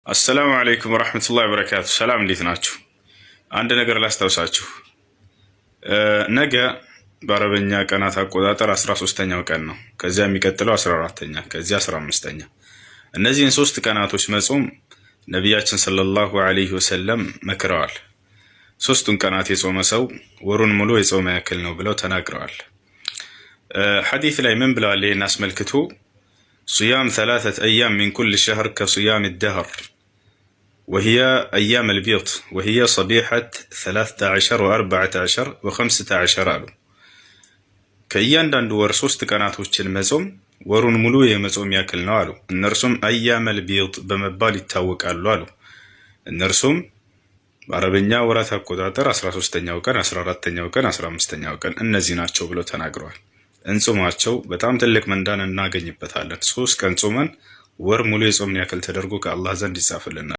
አሰላሙ አለይኩም ወራህመቱላሂ ወበረካቱ። ሰላም እንዴት ናችሁ? አንድ ነገር ላስታውሳችሁ። ነገ በአረበኛ ቀናት አቆጣጠር 13ኛው ቀን ነው። ከዚያ የሚቀጥለው 14ኛ፣ ከዚያ 15ኛ። እነዚህን 3 ቀናቶች መጾም ነቢያችን ሰለላሁ ዐለይሂ ወሰለም መክረዋል። 3ቱን ቀናት የጾመ ሰው ወሩን ሙሉ የጾመ ያክል ነው ብለው ተናግረዋል። ሐዲስ ላይ ምን ብለዋል? ይህን አስመልክቶ ሱያም 3 አያም ሚን ኩል ሸህር ከሱያም ደህር وهي أيام البيض وهي صبيحة 13 و14 و15 አሉ። ከእያንዳንዱ ወር 3 ቀናቶችን መጾም ወሩን ሙሉ የመጾም ያክል ነው አሉ። እነርሱም አያመል ቢድ በመባል ይታወቃሉ አሉ። እነርሱም በአረበኛ ወራት አቆጣጠር 13ኛው ቀን፣ 14ኛው ቀን፣ 15ኛው ቀን እነዚህ ናቸው ብለው ተናግረዋል። እንጾማቸው በጣም ትልቅ መንዳን እናገኝበታለን። 3 ቀን ጾመን ወር ሙሉ የጾምን ያክል ተደርጎ ከአላህ ዘንድ ይጻፍልናል።